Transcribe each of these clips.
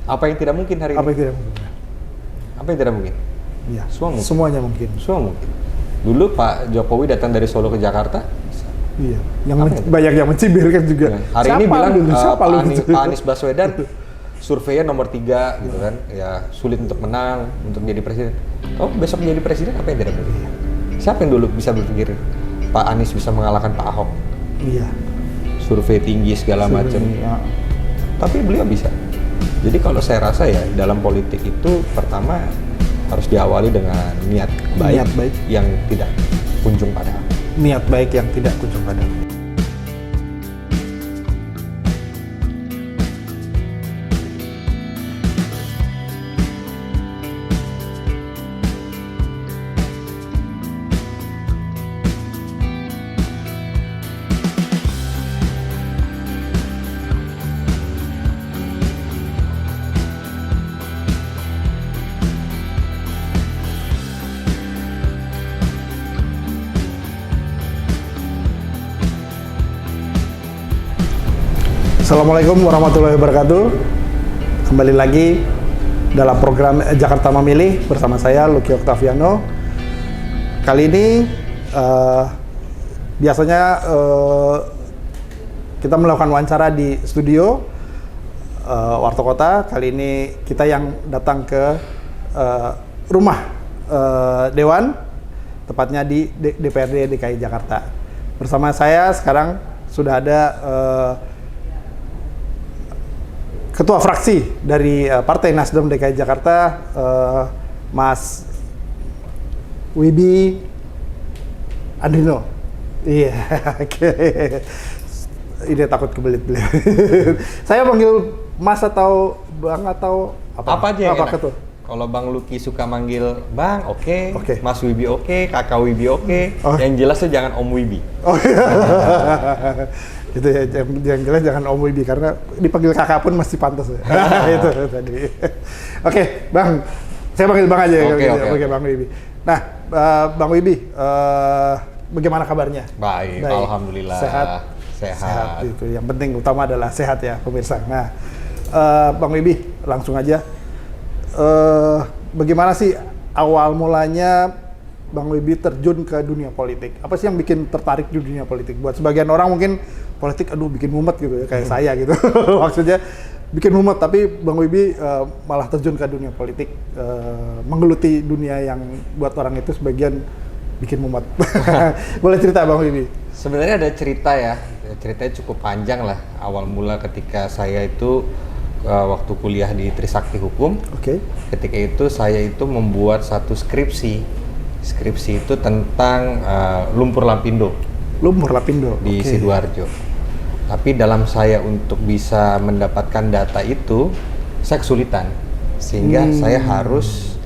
Apa yang tidak mungkin hari Apa ini? yang tidak mungkin? Apa yang tidak mungkin? Iya. Semua mungkin. Semuanya mungkin. Semua mungkin. Dulu Pak Jokowi datang dari Solo ke Jakarta. Iya. Banyak yang mencibir kan juga. Hari Siapa ini bilang lu? Siapa lu? Pak Anies Baswedan surveinya nomor 3 gitu kan. Ya sulit untuk menang, untuk jadi presiden. Oh besok jadi presiden apa yang tidak mungkin? Siapa yang dulu bisa berpikir Pak Anies bisa mengalahkan Pak Ahok? Iya. Survei tinggi segala macam. Ya. Tapi beliau bisa. Jadi kalau saya rasa ya dalam politik itu pertama harus diawali dengan niat baik, yang tidak kunjung padam. Niat baik yang tidak kunjung padam. Assalamualaikum warahmatullahi wabarakatuh. Kembali lagi dalam program Jakarta Memilih bersama saya Lucky Octaviano. Kali ini biasanya kita melakukan wawancara di studio Warta Kota. Kali ini kita yang datang ke rumah Dewan, tepatnya di DPRD DKI Jakarta. Bersama saya sekarang sudah ada Ketua Fraksi dari Partai Nasdem DKI Jakarta, Mas Wibi Andrino. Iya, oke. Ini takut kebelit beliau. Saya panggil Mas atau Bang atau apa? Apa aja yang apa enak? Ketua? Kalau Bang Lucky suka manggil Bang, oke. Oke. Mas Wibi oke, Kakak Wibi oke. Oh. Yang jelas tuh jangan Om Wibi. Oh iya. Gitu ya, yang jelas jangan Om Wibi karena dipanggil kakak pun masih pantas ya. Itu tadi. Oke, Bang. Saya panggil Bang aja Oke. Bang Wibi. Nah, Bang Wibi, bagaimana kabarnya? Baik, alhamdulillah. Sehat. Itu yang penting utama adalah sehat ya, pemirsa. Nah, Bang Wibi, langsung aja. Bagaimana sih awal mulanya Bang Wibi terjun ke dunia politik? Apa sih yang bikin tertarik di dunia politik? Buat sebagian orang mungkin politik, aduh bikin mumet gitu ya, kayak saya gitu. Maksudnya bikin mumet, tapi Bang Wibi malah terjun ke dunia politik, menggeluti dunia yang buat orang itu sebagian bikin mumet. Boleh cerita Bang Wibi? Sebenarnya ada cerita ya, ceritanya cukup panjang lah. Awal mula ketika saya itu waktu kuliah di Trisakti Hukum. Oke. Ketika itu saya itu membuat satu skripsi. Skripsi itu tentang lumpur lapindo. Lumpur lapindo Di Sidoarjo. Tapi dalam saya untuk bisa mendapatkan data itu, saya kesulitan. Sehingga saya harus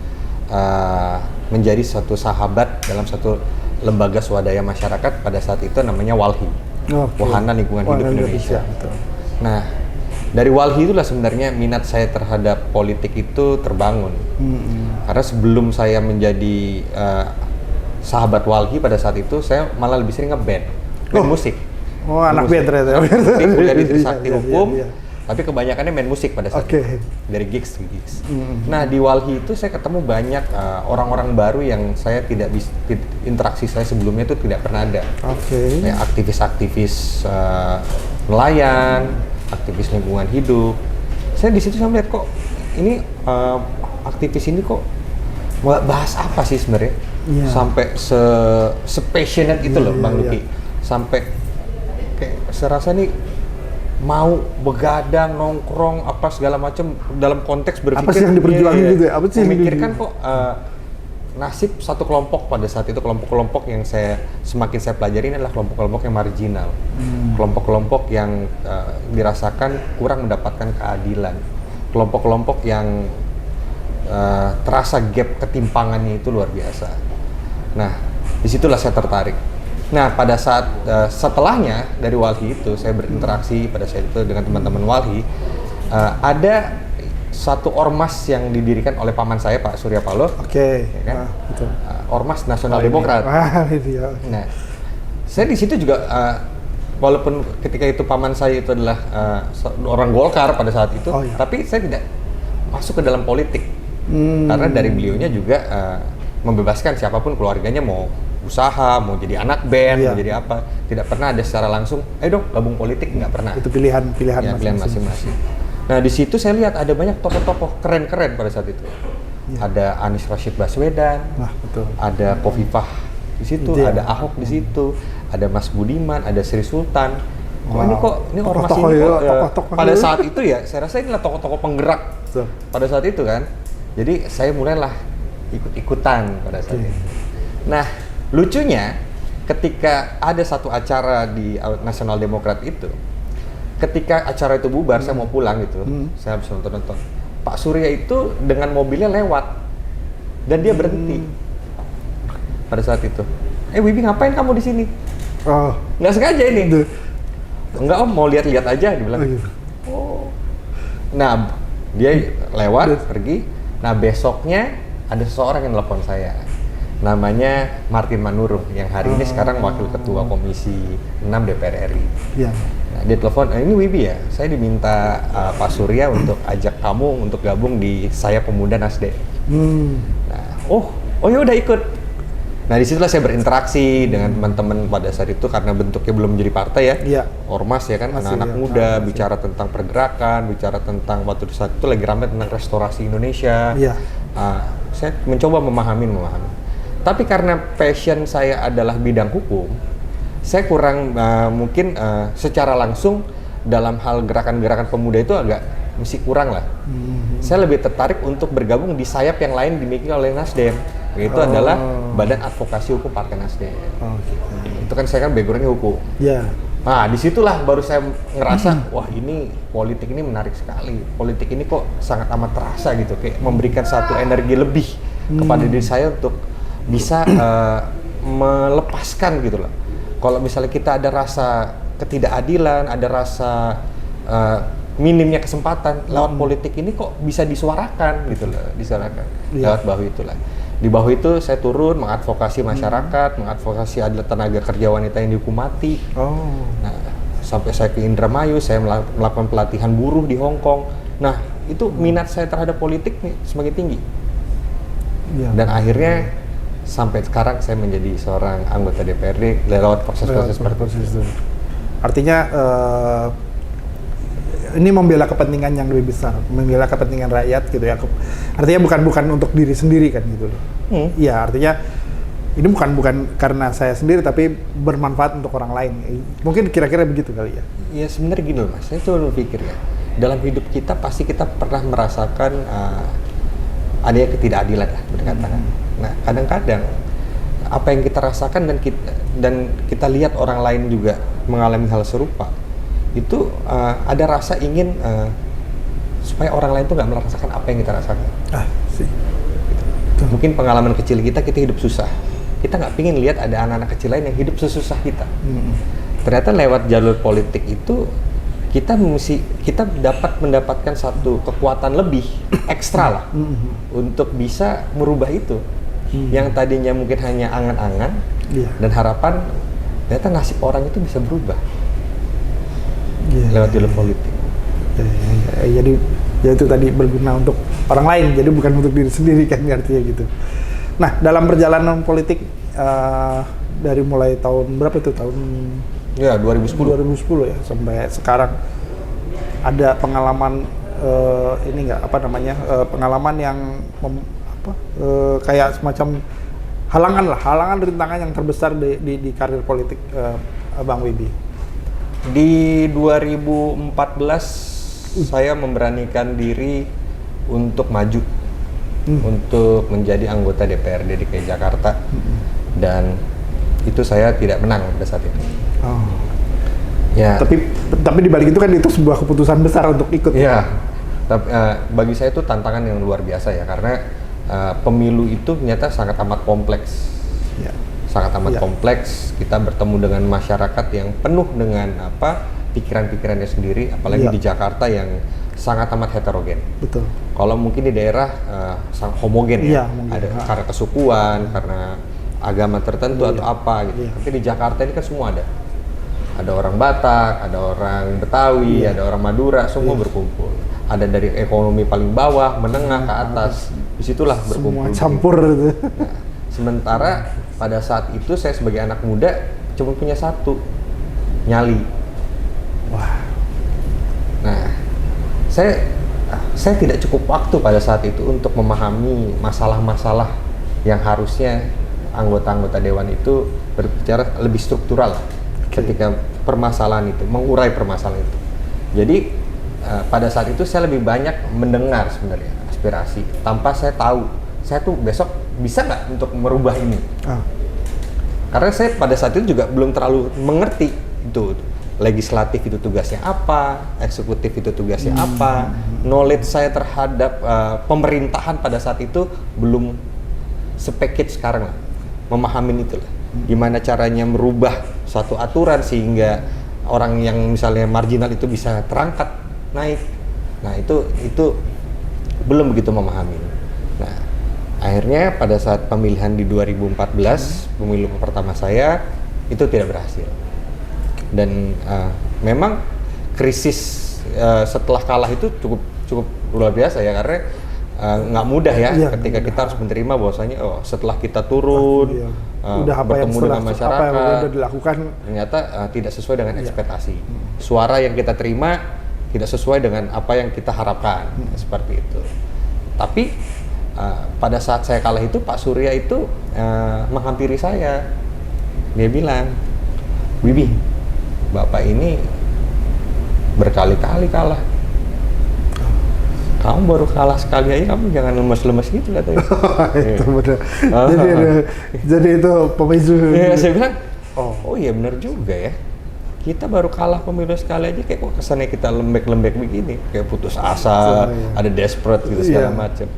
menjadi satu sahabat dalam satu lembaga swadaya masyarakat pada saat itu namanya WALHI. Wahana Lingkungan Hidup Indonesia. Betul. Nah, dari WALHI itulah sebenarnya minat saya terhadap politik itu terbangun. Karena sebelum saya menjadi sahabat WALHI pada saat itu, saya malah lebih sering ngeband, musik. Oh, anak band ternyata. Kuliah di Trisakti Hukum, iya. tapi kebanyakannya main musik pada saat itu. Dari gigs ke gigs. Nah, di WALHI itu saya ketemu banyak orang-orang baru yang saya tidak bisa, interaksi saya sebelumnya itu tidak pernah ada. Kayak aktivis-aktivis nelayan, aktivis lingkungan hidup. Saya di situ saya melihat kok ini aktivis ini kok bahas apa sih sebenarnya? Sampai se-passionate itu loh Bang Lucky. Sampai kayak serasa nih mau begadang, nongkrong, apa segala macam dalam konteks berpikir. Apa sih yang diperjuangin gitu ya? Apa sih memikirkan kok nasib satu kelompok pada saat itu, kelompok-kelompok yang semakin saya pelajari ini adalah kelompok-kelompok yang marginal, kelompok-kelompok yang dirasakan kurang mendapatkan keadilan, kelompok-kelompok yang terasa gap ketimpangannya itu luar biasa. Nah, disitulah saya tertarik. Nah, pada saat setelahnya dari WALHI itu saya berinteraksi pada saat itu dengan teman-teman WALHI, ada satu ormas yang didirikan oleh paman saya Pak Surya Paloh, ya kan? Betul. Ormas Nasional Demokrat. Nah, saya di situ juga walaupun ketika itu paman saya itu adalah orang Golkar pada saat itu, tapi saya tidak masuk ke dalam politik. Karena dari beliaunya juga membebaskan siapapun keluarganya mau usaha, mau jadi anak band, mau jadi apa, tidak pernah ada secara langsung, ayo dong gabung politik, nggak pernah. Itu pilihan Ya, pilihan masing-masing. Nah di situ saya lihat ada banyak tokoh-tokoh keren-keren pada saat itu. Ada Anies Rashid Baswedan, betul. ada Kofifah di situ, ada Ahok di situ, ada Mas Budiman, ada Sri Sultan. Oh, ini ormas ini kok pada saat itu ya, saya rasa inilah tokoh-tokoh penggerak pada saat itu kan. Jadi saya mulailah ikut-ikutan pada saat itu. Nah, lucunya ketika ada satu acara di Nasional Demokrat itu, ketika acara itu bubar, saya mau pulang gitu, saya habis nonton. Pak Surya itu dengan mobilnya lewat dan dia berhenti pada saat itu. Wibi ngapain kamu di sini? Nggak sengaja ini. Enggak om, mau lihat-lihat aja, dibilang. Nah, dia lewat pergi. Nah besoknya ada seseorang yang telepon saya, namanya Martin Manurung yang hari ini sekarang wakil ketua Komisi 6 DPR RI. Nah, dia telepon, ini Wibi ya, saya diminta Pak Surya untuk ajak kamu untuk gabung di Sayap Pemuda Nasdem. Nah, oh ya udah ikut. Nah disitulah saya berinteraksi dengan teman-teman pada saat itu karena bentuknya belum menjadi partai ya, ormas ya kan, anak-anak muda, bicara tentang pergerakan, bicara tentang waktu saat itu lagi ramai tentang restorasi Indonesia. Saya mencoba memahami. Tapi karena passion saya adalah bidang hukum, saya kurang mungkin secara langsung dalam hal gerakan-gerakan pemuda itu agak mesti kurang lah. Saya lebih tertarik untuk bergabung di sayap yang lain dimiliki oleh Nasdem. Itu adalah Badan Advokasi Hukum Partai Nasdem. Itu kan saya kan backgroundnya hukum. Nah disitulah baru saya ngerasa, wah ini politik ini menarik sekali. Politik ini kok sangat amat terasa gitu, kayak memberikan satu energi lebih kepada diri saya untuk bisa melepaskan gitu loh. Kalau misalnya kita ada rasa ketidakadilan, ada rasa minimnya kesempatan, lewat politik ini kok bisa disuarakan gitu loh, lewat bahu itulah. Di bawah itu saya turun mengadvokasi masyarakat, mengadvokasi ada tenaga kerja wanita yang dihukum mati. Nah, sampai saya ke Indramayu, saya melakukan pelatihan buruh di Hong Kong. Nah, itu minat saya terhadap politik nih semakin tinggi. Dan akhirnya sampai sekarang saya menjadi seorang anggota DPRD lewat proses-proses seperti itu. Artinya ini membela kepentingan yang lebih besar, membela kepentingan rakyat gitu ya. Artinya bukan untuk diri sendiri kan gitu loh. Iya, artinya ini bukan karena saya sendiri tapi bermanfaat untuk orang lain. Mungkin kira-kira begitu kali ya. Iya sebenarnya gini loh Mas, saya coba berpikir ya. Dalam hidup kita pasti kita pernah merasakan adanya ketidakadilan lah berdekatan. Nah, kadang-kadang apa yang kita rasakan dan kita lihat orang lain juga mengalami hal serupa. Itu ada rasa ingin supaya orang lain tuh nggak merasakan apa yang kita rasakan. Mungkin pengalaman kecil kita hidup susah, kita nggak pingin lihat ada anak-anak kecil lain yang hidup sesusah kita. Ternyata lewat jalur politik itu kita dapat mendapatkan satu kekuatan lebih ekstra lah untuk bisa merubah itu. Yang tadinya mungkin hanya angan-angan dan harapan, ternyata nasib orang itu bisa berubah. Lewat jalur politik. Jadi ya itu tadi berguna untuk orang lain, jadi bukan untuk diri sendiri kan artinya gitu. Nah dalam perjalanan politik dari mulai tahun berapa itu tahun? Ya 2010 ya sampai sekarang ada pengalaman ini nggak pengalaman yang kayak semacam halangan rintangan yang terbesar di karir politik Bang Wibi. Di 2014 saya memberanikan diri untuk maju untuk menjadi anggota DPRD DKI Jakarta dan itu saya tidak menang pada saat itu. Ya. Tapi dibalik itu kan itu sebuah keputusan besar untuk ikut. Ya. Tapi bagi saya itu tantangan yang luar biasa ya karena pemilu itu ternyata sangat amat kompleks. Sangat amat kompleks, kita bertemu dengan masyarakat yang penuh dengan pikiran-pikirannya sendiri, apalagi di Jakarta yang sangat amat heterogen. Betul. Kalau mungkin di daerah sangat homogen ya, ada karena kesukuan, karena agama tertentu atau apa gitu. Tapi di Jakarta ini kan semua ada. Ada orang Batak, ada orang Betawi, ada orang Madura, semua berkumpul. ada dari ekonomi paling bawah, menengah ke atas. Disitulah berkumpul. Semua campur gitu. Nah, sementara pada saat itu saya sebagai anak muda cuma punya satu, nyali. Wah. Nah, saya tidak cukup waktu pada saat itu untuk memahami masalah-masalah yang harusnya anggota-anggota dewan itu berbicara lebih struktural ketika permasalahan itu, mengurai permasalahan itu. Jadi pada saat itu saya lebih banyak mendengar sebenarnya aspirasi tanpa saya tahu saya tuh besok bisa nggak untuk merubah ini. Karena saya pada saat itu juga belum terlalu mengerti itu legislatif itu tugasnya apa, eksekutif itu tugasnya apa, knowledge saya terhadap pemerintahan pada saat itu belum se-package sekarang lah, memahamin itu lah. Gimana caranya merubah suatu aturan sehingga orang yang misalnya marginal itu bisa terangkat naik. Nah itu belum begitu memahami. Nah akhirnya pada saat pemilihan di 2014 pemilu pertama saya itu tidak berhasil. Dan memang krisis setelah kalah itu cukup luar biasa ya, karena nggak mudah ya ketika kita harus menerima bahwasanya setelah kita turun bertemu dengan masyarakat apa yang udah dilakukan ternyata tidak sesuai dengan ekspektasi. Suara yang kita terima tidak sesuai dengan apa yang kita harapkan, seperti itu. Tapi pada saat saya kalah itu Pak Surya itu menghampiri saya, dia bilang, "Bibi, Bapak ini berkali-kali kalah. Kamu baru kalah sekali aja, kamu jangan lemes-lemes gitu," katanya. Itu benar. Jadi itu pemicu. Ya, saya bilang, oh iya benar juga ya. Kita baru kalah pemilu sekali aja kayak kok kesannya kita lembek-lembek begini, kayak putus asa, ada desperate gitu segala macam.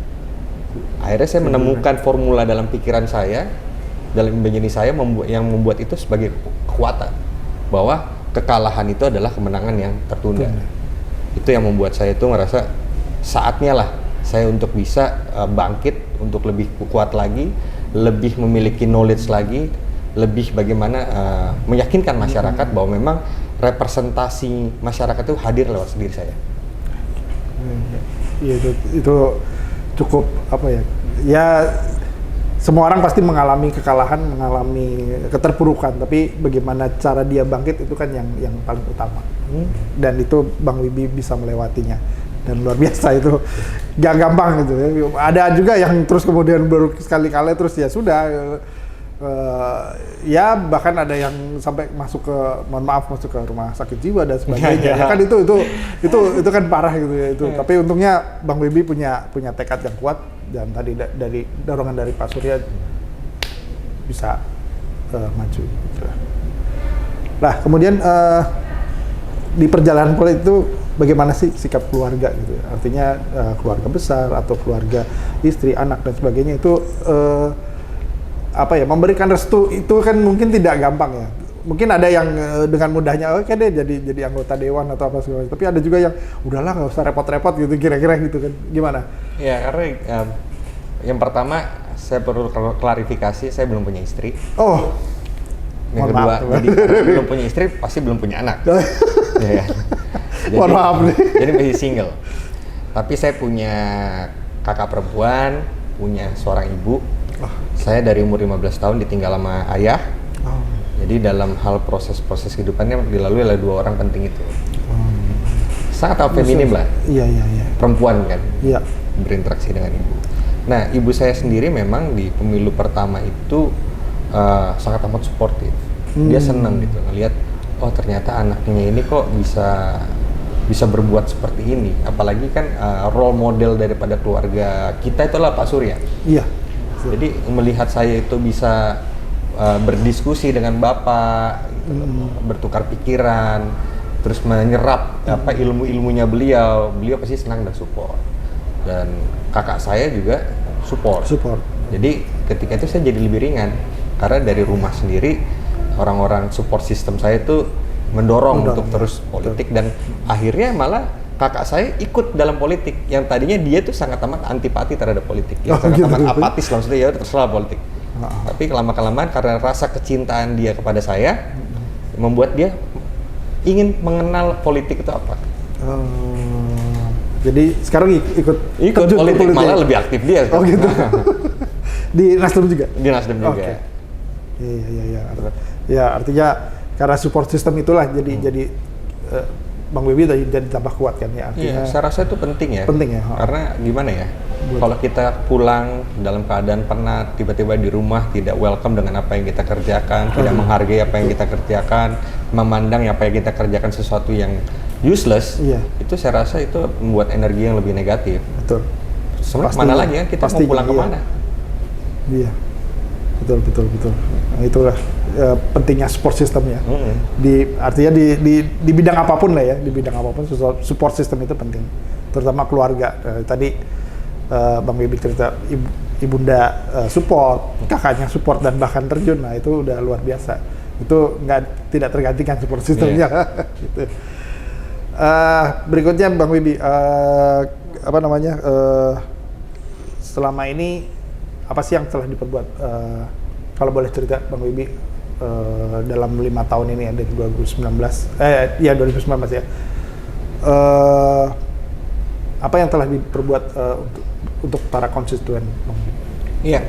Akhirnya saya menemukan formula dalam pikiran saya, dalam imajinasi saya yang membuat itu sebagai kekuatan, bahwa kekalahan itu adalah kemenangan yang tertunda. Itu yang membuat saya itu ngerasa saatnya lah saya untuk bisa bangkit untuk lebih kuat lagi, lebih memiliki knowledge lagi, lebih bagaimana meyakinkan masyarakat bahwa memang representasi masyarakat itu hadir lewat diri saya. Iya itu cukup apa ya? Ya semua orang pasti mengalami kekalahan, mengalami keterpurukan, tapi bagaimana cara dia bangkit itu kan yang paling utama. Dan itu Bang Wibi bisa melewatinya. Dan luar biasa itu, gak gampang gitu ya. Ada juga yang terus kemudian baru sekali kalah terus ya sudah. Ya bahkan ada yang sampai masuk ke, mohon maaf, masuk ke rumah sakit jiwa dan sebagainya. Ya kan itu kan parah gitu ya itu. Tapi untungnya Bang Wibi punya tekad yang kuat, dan tadi dari dorongan dari Pak Surya bisa maju. Gitu. Nah kemudian di perjalanan politik itu bagaimana sih sikap keluarga gitu? Artinya keluarga besar atau keluarga istri, anak dan sebagainya itu apa ya, memberikan restu itu kan mungkin tidak gampang ya. Mungkin ada yang dengan mudahnya oke deh jadi anggota dewan atau apa segala, tapi ada juga yang udahlah nggak usah repot-repot gitu, kira-kira gitu kan. Gimana? Ya karena yang pertama saya perlu klarifikasi, saya belum punya istri. Oh. Yang kedua, jadi belum punya istri pasti belum punya anak. Ya. Mohon maaf nih. Jadi masih single. Tapi saya punya kakak perempuan, punya seorang ibu. Saya dari umur 15 tahun ditinggal sama ayah. Jadi dalam hal proses-proses kehidupannya dilalui oleh dua orang penting itu. Sangat feminim lah. Iya. Perempuan kan. Iya. Berinteraksi dengan ibu. Nah, ibu saya sendiri memang di pemilu pertama itu sangat amat suportif. Dia senang gitu ngelihat, oh ternyata anaknya ini kok bisa berbuat seperti ini. Apalagi kan role model daripada keluarga kita itulah Pak Surya. Iya. Jadi melihat saya itu bisa berdiskusi dengan Bapak, bertukar pikiran, terus menyerap ilmu-ilmunya beliau pasti senang dan support. Dan kakak saya juga support. Jadi ketika itu saya jadi lebih ringan, karena dari rumah sendiri orang-orang support system saya itu mendorong untuk terus politik, dan akhirnya malah kakak saya ikut dalam politik yang tadinya dia tuh sangat amat antipati terhadap politik, sangat amat apatis lah, maksudnya ya terserah politik. Tapi lama-kelamaan karena rasa kecintaan dia kepada saya membuat dia ingin mengenal politik itu apa. Jadi sekarang ikut Ikut terjun ke politik, malah lebih aktif dia. Oh gitu. Di Nasdem juga? Di Nasdem juga. Oke. Iya. Ya artinya karena support system itulah jadi Bang Wibi jadi tambah kuat kan ya artinya. Iya, saya rasa itu penting ya. Penting ya. Karena gimana ya? Kalau kita pulang dalam keadaan penat, tiba-tiba di rumah tidak welcome dengan apa yang kita kerjakan, tidak menghargai apa yang kita kerjakan, memandang apa yang kita kerjakan sesuatu yang useless, itu saya rasa itu membuat energi yang lebih negatif. Betul. Sebenarnya mana lagi ya kita mau pulang kemana? Iya. Betul. Nah, itulah pentingnya support system ya. Artinya di bidang apapun lah ya, di bidang apapun support system itu penting, terutama keluarga. Tadi Bang Wibi cerita ibunda support, kakaknya support dan bahkan terjun, nah itu udah luar biasa. Itu tidak tergantikan support systemnya. Gitu. Berikutnya Bang Wibi, selama ini apa sih yang telah diperbuat? Kalau boleh cerita Bang Wibi dalam 5 tahun ini ya dari 2019 ya. Apa yang telah diperbuat untuk para konstituen Bang Wibi? Iya,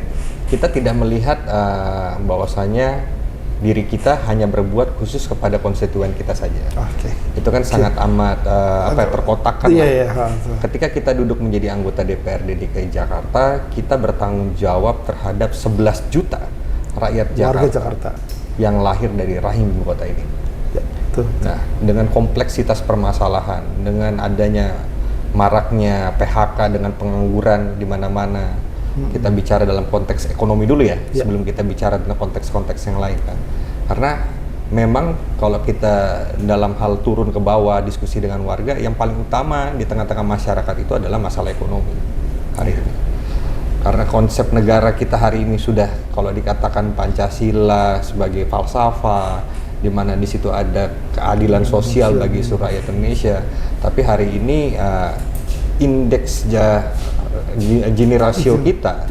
kita tidak melihat bahwasanya diri kita hanya berbuat khusus kepada konstituen kita saja. Itu kan sangat amat terkotakkan. Iya. Ketika kita duduk menjadi anggota DPRD DKI Jakarta, kita bertanggung jawab terhadap 11 juta rakyat Jakarta yang lahir dari rahim ibu kota ini. Ya, betul. Nah, dengan kompleksitas permasalahan, dengan adanya maraknya PHK dengan pengangguran di mana-mana, kita bicara dalam konteks ekonomi dulu ya, sebelum kita bicara tentang konteks-konteks yang lain kan. Karena memang kalau kita dalam hal turun ke bawah diskusi dengan warga, yang paling utama di tengah-tengah masyarakat itu adalah masalah ekonomi hari ini. Karena konsep negara kita hari ini sudah, kalau dikatakan Pancasila sebagai falsafah, di mana di situ ada keadilan sosial bagi seluruh rakyat Indonesia, tapi hari ini indeks Gini rasio kita,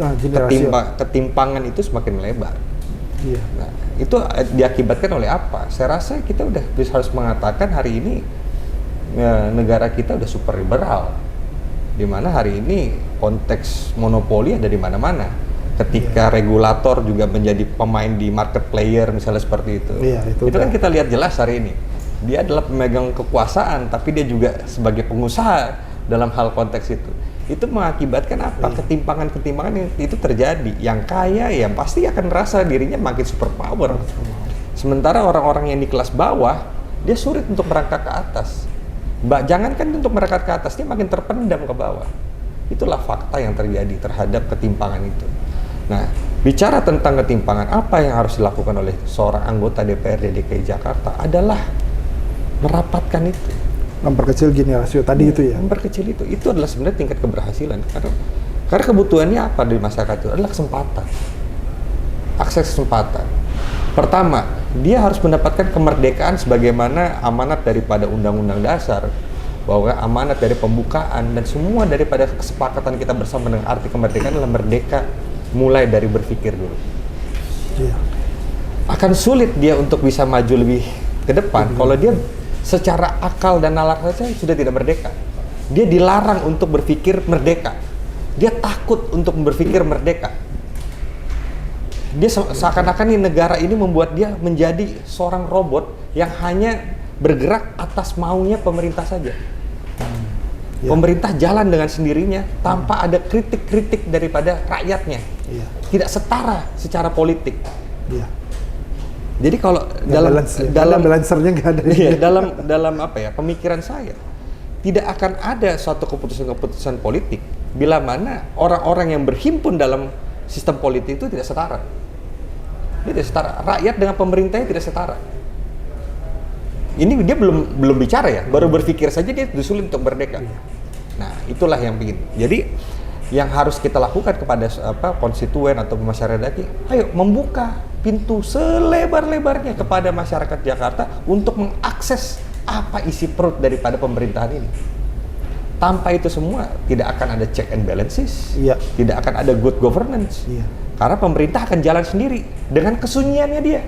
ketimpangan itu semakin melebar. Iya. Nah, itu diakibatkan oleh apa? Saya rasa kita udah harus mengatakan hari ini negara kita udah super liberal, di mana hari ini konteks monopoli ada di mana-mana. Ketika regulator juga menjadi pemain di market player misalnya seperti itu. Iya, itu kan kita lihat jelas hari ini. Dia adalah pemegang kekuasaan, tapi dia juga sebagai pengusaha dalam hal konteks itu. Itu mengakibatkan apa? Ketimpangan-ketimpangan yang itu terjadi. Yang kaya ya pasti akan merasa dirinya makin superpower. Sementara orang-orang yang di kelas bawah, dia sulit untuk merangkak ke atas. Jangankan untuk merangkak ke atas, dia makin terpendam ke bawah. Itulah fakta yang terjadi terhadap ketimpangan itu. Nah, bicara tentang ketimpangan, apa yang harus dilakukan oleh seorang anggota DPRD DKI Jakarta adalah merapatkan itu. Memperkecil Gini rasio tadi itu ya? Memperkecil itu adalah sebenarnya tingkat keberhasilan. Karena kebutuhannya apa di masyarakat itu adalah kesempatan. Akses kesempatan. Pertama, dia harus mendapatkan kemerdekaan sebagaimana amanat daripada Undang-Undang Dasar, bahwa amanat dari pembukaan dan semua daripada kesepakatan kita bersama dengan arti kemerdekaan adalah merdeka mulai dari berpikir dulu. Iya. Akan sulit dia untuk bisa maju lebih ke depan kalau dia secara akal dan nalar saja sudah tidak merdeka. Dia dilarang untuk berpikir merdeka. Dia takut untuk berpikir merdeka. Dia seakan-akan negara ini membuat dia menjadi seorang robot yang hanya bergerak atas maunya pemerintah saja. Pemerintah jalan dengan sendirinya tanpa ada kritik-kritik daripada rakyatnya. Tidak setara secara politik. Jadi kalau dalam balancernya nggak ada. Dalam apa ya, pemikiran saya tidak akan ada suatu keputusan politik bila mana orang-orang yang berhimpun dalam sistem politik itu tidak setara. Dia tidak setara. Rakyat dengan pemerintahnya tidak setara. Ini dia belum bicara ya, baru berpikir saja dia sulit untuk merdeka. Nah, itulah yang bikin. Jadi yang harus kita lakukan kepada konstituen atau masyarakat, ayo membuka pintu selebar-lebarnya kepada masyarakat Jakarta untuk mengakses apa isi perut daripada pemerintahan ini. Tanpa itu semua tidak akan ada check and balances, tidak akan ada good governance, karena pemerintah akan jalan sendiri dengan kesunyiannya dia.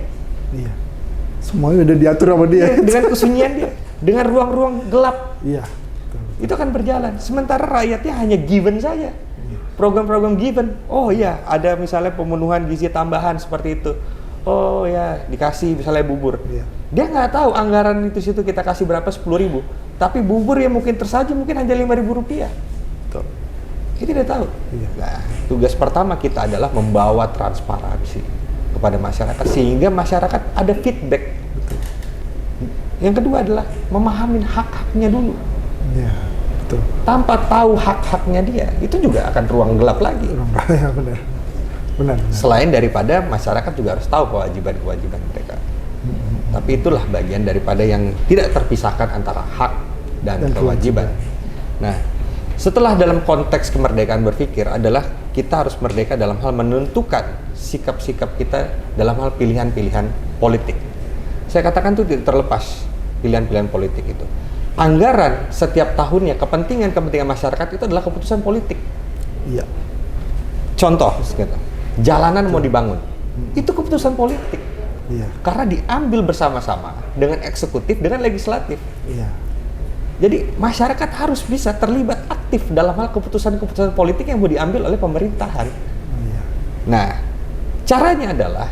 Semuanya udah diatur sama dia. Dengan kesunyian dia, dengan ruang-ruang gelap. Itu akan berjalan. Sementara rakyatnya hanya given saja. Program-program given. Oh iya, ada misalnya pemenuhan gizi tambahan seperti itu. Oh ya, dikasih misalnya bubur. Iya. Dia nggak tahu anggaran itu situ kita kasih berapa, 10.000. Tapi bubur yang mungkin tersaji mungkin hanya 5.000 rupiah. Betul. Itu dia tahu. Iya. Nah, tugas pertama kita adalah membawa transparansi kepada masyarakat sehingga masyarakat ada feedback. Betul. Yang kedua adalah memahami hak-haknya dulu. Iya, betul. Tanpa tahu hak-haknya dia, itu juga akan ruang gelap lagi. Ya, benar. Benar. Selain daripada masyarakat juga harus tahu kewajiban-kewajiban mereka. Tapi itulah bagian daripada yang tidak terpisahkan antara hak dan kewajiban. Nah, setelah dalam konteks kemerdekaan berpikir adalah kita harus merdeka dalam hal menentukan sikap-sikap kita dalam hal pilihan-pilihan politik. Saya katakan itu tidak terlepas pilihan-pilihan politik itu. Anggaran setiap tahunnya, kepentingan masyarakat itu adalah keputusan politik. Iya. Contoh, gitu, jalanan mau dibangun, itu keputusan politik. Iya. Karena diambil bersama-sama dengan eksekutif, dengan legislatif. Iya. Jadi masyarakat harus bisa terlibat aktif dalam hal keputusan-keputusan politik yang mau diambil oleh pemerintahan. Iya. Nah, caranya adalah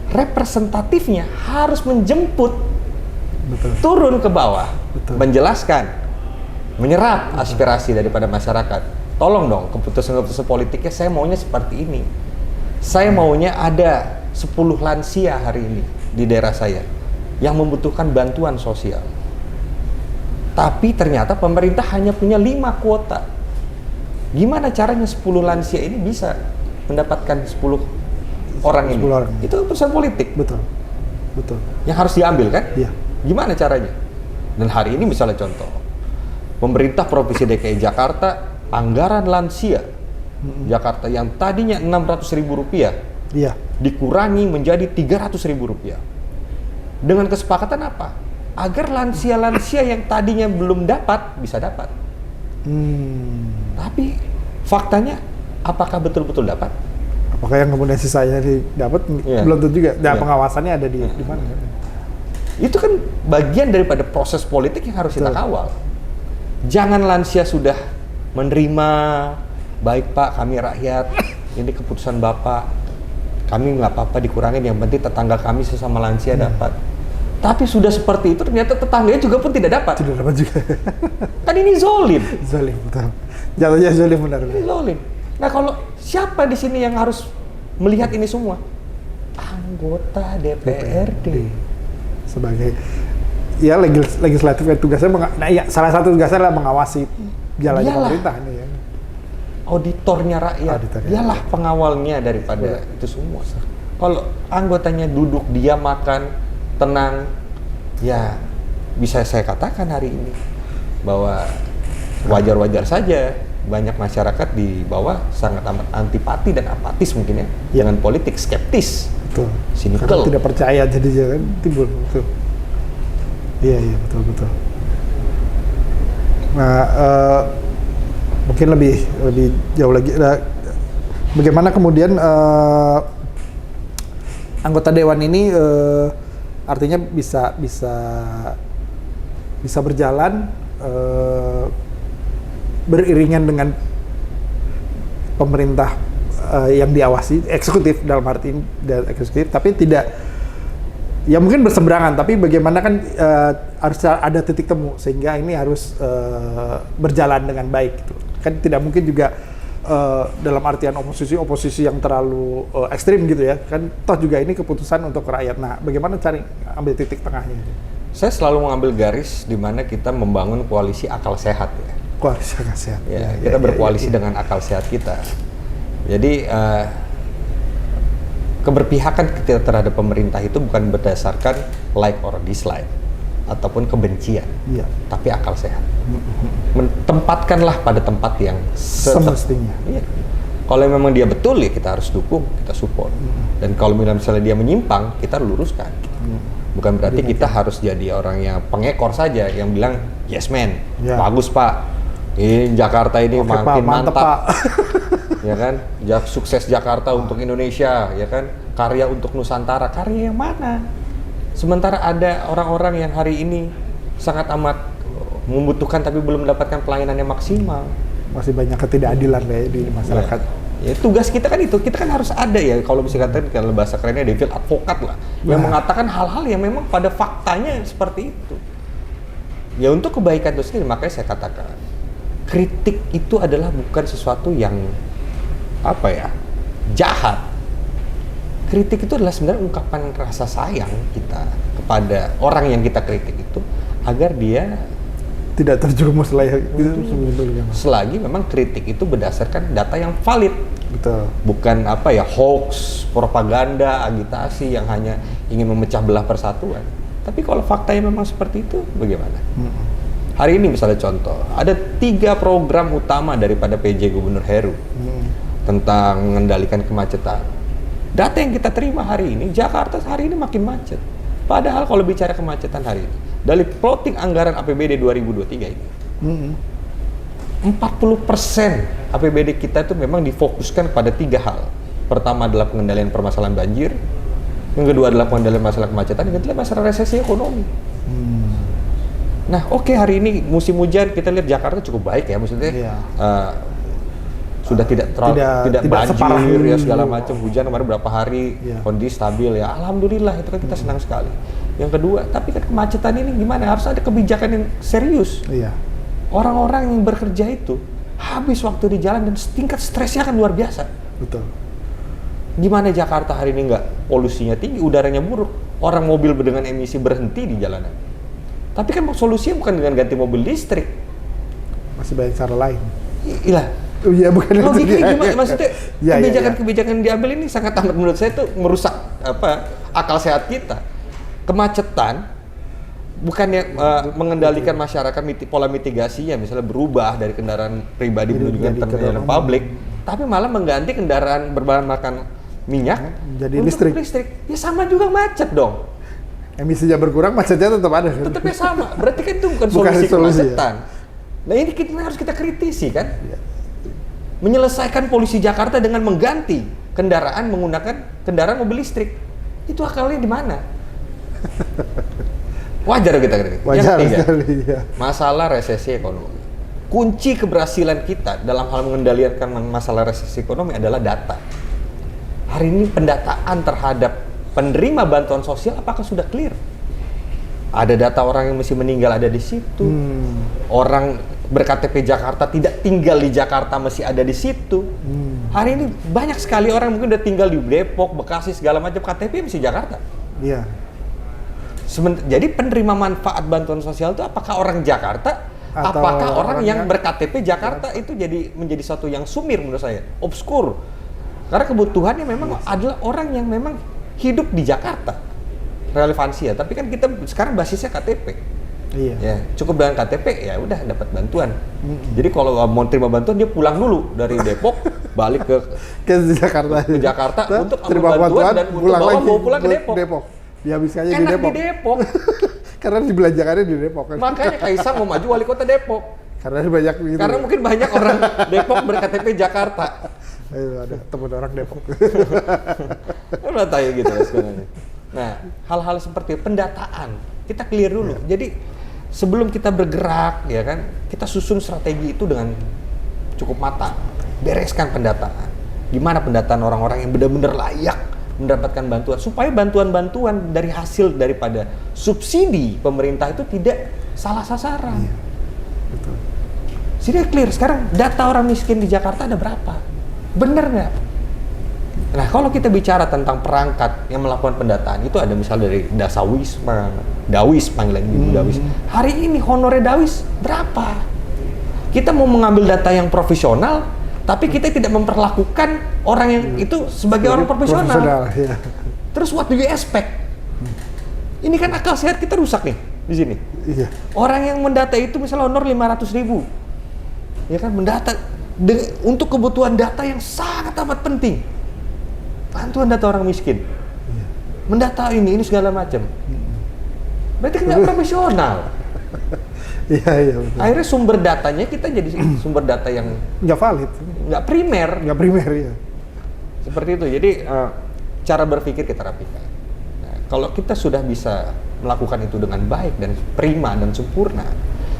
representatifnya harus menjemput, Betul. turun ke bawah, Betul. menjelaskan, menyerap aspirasi daripada masyarakat. Tolong dong, keputusan-keputusan politiknya saya maunya seperti ini. Saya maunya ada 10 lansia hari ini di daerah saya yang membutuhkan bantuan sosial. Tapi ternyata pemerintah hanya punya 5 kuota. Gimana caranya 10 lansia ini bisa mendapatkan 10 orang ini? 10 orang. Itu keputusan politik. Betul. Betul. Yang harus diambil kan? Iya. Gimana caranya? Dan hari ini misalnya contoh, pemerintah Provinsi DKI Jakarta, anggaran lansia Jakarta yang tadinya 600.000 rupiah Iya. dikurangi menjadi 300.000 rupiah. Dengan kesepakatan apa? Agar lansia-lansia yang tadinya belum dapat, bisa dapat. Tapi faktanya, apakah betul-betul dapat? Apakah yang kemudian sisanya dapat? Iya. Belum tentu juga. Nah, Iya. pengawasannya ada di mana? Itu kan bagian daripada proses politik yang harus kita Betul. kawal. Jangan lansia sudah menerima, baik Pak, kami rakyat, ini keputusan Bapak, kami nggak apa-apa dikurangin, yang penting tetangga kami sesama lansia dapat. Tapi sudah seperti itu, ternyata tetangganya juga pun tidak dapat. Tidak dapat juga. Kan ini zolim. Zalim, betul. Jatuhnya zalim benar. Ini zolim. Nah, kalau siapa di sini yang harus melihat ini semua? Anggota DPRD. Sebagai ya legislatif yang tugasnya salah satu tugasnya adalah mengawasi jalannya Iyalah. pemerintah ini ya. Auditornya rakyat. Auditornya Dialah pengawalnya daripada itu semua. Kalau anggotanya duduk, dia makan, tenang, ya bisa saya katakan hari ini bahwa wajar-wajar saja banyak masyarakat di bawah sangat amat antipati dan apatis mungkin ya dengan politik, skeptis. Betul. Cynical. Karena tidak percaya jadi kan timbul. Betul. Iya, betul. Nah, mungkin lebih jauh lagi. Bagaimana kemudian anggota dewan ini artinya bisa berjalan beriringan dengan pemerintah yang diawasi, eksekutif dalam arti ini, eksekutif, tapi tidak, ya mungkin berseberangan, tapi bagaimana kan harus ada titik temu sehingga ini harus berjalan dengan baik gitu. Kan tidak mungkin juga dalam artian oposisi yang terlalu ekstrim gitu ya, kan toh juga ini keputusan untuk rakyat. Nah, bagaimana cari ambil titik tengahnya? Saya selalu mengambil garis di mana kita membangun koalisi akal sehat ya. Koalisi akal sehat. Ya, kita berkoalisi dengan akal sehat kita. Jadi keberpihakan kita terhadap pemerintah itu bukan berdasarkan like or dislike ataupun kebencian, tapi akal sehat. Tempatkanlah pada tempat yang semestinya. Iya. Kalau memang dia betul ya kita harus dukung, kita support. Dan kalau misalnya dia menyimpang, kita luruskan. Bukan berarti kita harus jadi orang yang pengekor saja yang bilang yes man, bagus Pak. Ini Jakarta ini Oke, makin Pak, mantep, mantap. Pak. Ya kan? Sukses Jakarta untuk Indonesia, ya kan? Karya untuk Nusantara. Karya yang mana? Sementara ada orang-orang yang hari ini sangat amat membutuhkan tapi belum mendapatkan pelayanan yang maksimal. Masih banyak ketidakadilan ya di masyarakat. Ya, tugas kita kan itu, kita kan harus ada ya, kalau bisa katakan kalau bahasa kerennya devil advokat lah, yang mengatakan hal-hal yang memang pada faktanya seperti itu. Ya untuk kebaikan itu sendiri, makanya saya katakan kritik itu adalah bukan sesuatu yang apa ya, jahat. Kritik itu adalah sebenarnya ungkapan rasa sayang kita kepada orang yang kita kritik itu agar dia tidak terjerumus selagi memang kritik itu berdasarkan data yang valid. Betul. Bukan apa ya, hoax, propaganda, agitasi yang hanya ingin memecah belah persatuan. Tapi kalau faktanya memang seperti itu, bagaimana? Hari ini misalnya contoh, ada 3 program utama daripada PJ Gubernur Heru tentang mengendalikan kemacetan. Data yang kita terima hari ini, Jakarta hari ini makin macet. Padahal kalau bicara kemacetan hari ini, dari plotting anggaran APBD 2023 ini, 40% APBD kita itu memang difokuskan pada 3 hal. Pertama adalah pengendalian permasalahan banjir, yang kedua adalah pengendalian masalah kemacetan, yang ketiga masalah resesi ekonomi. Nah, oke, hari ini musim hujan kita lihat Jakarta cukup baik ya, maksudnya sudah tidak banjir ya segala macam, hujan kemarin berapa hari kondisi stabil ya, alhamdulillah, itu kan kita senang sekali. Yang kedua, tapi kan kemacetan ini gimana? Harus ada kebijakan yang serius. Orang-orang yang bekerja itu habis waktu di jalan dan tingkat stresnya kan luar biasa. Betul. Gimana Jakarta hari ini nggak polusinya tinggi, udaranya buruk, orang mobil dengan emisi berhenti di jalanan. Tapi kan solusinya bukan dengan ganti mobil listrik. Masih banyak cara lain. Iya. Iya, bukan logikanya gimana? Maksudnya kebijakan-kebijakan diambil ini sangat amat menurut saya itu merusak akal sehat kita. Kemacetan bukannya mengendalikan masyarakat, pola mitigasinya misalnya berubah dari kendaraan pribadi menuju kendaraan publik, tapi malah mengganti kendaraan berbahan bakar minyak jadi listrik. Ya sama juga macet dong. Emisinya berkurang, macetnya tetap ada. Tetapnya sama. Berarti kan itu bukan solusi kemacetan. Nah ini harus kita kritisi kan. Menyelesaikan polusi Jakarta dengan mengganti kendaraan menggunakan kendaraan mobil listrik. Itu akalnya di mana? Wajar kita kritik. Wajar sekali, ya. Masalah resesi ekonomi. Kunci keberhasilan kita dalam hal mengendalikan masalah resesi ekonomi adalah data. Hari ini pendataan terhadap penerima bantuan sosial apakah sudah clear? Ada data orang yang mesti meninggal ada di situ. Orang ber-KTP Jakarta tidak tinggal di Jakarta masih ada di situ. Hari ini banyak sekali orang mungkin udah tinggal di Depok, Bekasi segala macam, KTP masih Jakarta. Iya. Jadi penerima manfaat bantuan sosial itu apakah orang Jakarta? Apakah orang yang ber-KTP Jakarta itu menjadi satu yang sumir menurut saya, obskur. Karena kebutuhannya memang adalah orang yang memang hidup di Jakarta. Relevansi ya, tapi kan kita sekarang basisnya KTP. Iya. Ya, cukup dengan KTP ya udah dapat bantuan. Jadi kalau mau terima bantuan dia pulang dulu dari Depok balik ke Jakarta untuk ambil bantuan dan bawa pulang ke Depok. Dihabiskannya enak di Depok. Karena dibelanjakannya di Depok kan. Makanya Kaisang mau maju wali kota Depok. Karena banyak gitu. Karena mungkin banyak orang Depok ber-KTP Jakarta. Ayo, ada teman orang Depok. Udah tahu gitu ya sebenarnya. Nah, hal-hal seperti pendataan kita clear dulu. Jadi sebelum kita bergerak ya kan, kita susun strategi itu dengan cukup matang. Bereskan pendataan. Gimana pendataan orang-orang yang benar-benar layak mendapatkan bantuan, supaya bantuan-bantuan dari hasil daripada subsidi pemerintah itu tidak salah sasaran. Iya, betul. Sudah clear sekarang data orang miskin di Jakarta ada berapa? Bener nggak? Nah kalau kita bicara tentang perangkat yang melakukan pendataan itu ada misalnya dari Dawis panggilan Ibu Dawis. Hari ini honorer Dawis berapa? Kita mau mengambil data yang profesional, tapi kita tidak memperlakukan orang yang itu sebagai orang profesional. Ya. Terus what do you expect? Ini kan akal sehat kita rusak nih di sini. Iya. Orang yang mendata itu misalnya honor 500.000, ya kan mendata untuk kebutuhan data yang sangat amat penting. Bantuan data orang miskin. Iya. Mendata ini segala macam. Berarti kan nggak profesional. Iya. Akhirnya sumber datanya kita jadi sumber data yang nggak valid, nggak primer. Ya. Seperti itu. Jadi cara berpikir kita rapikan. Nah, kalau kita sudah bisa melakukan itu dengan baik dan prima dan sempurna,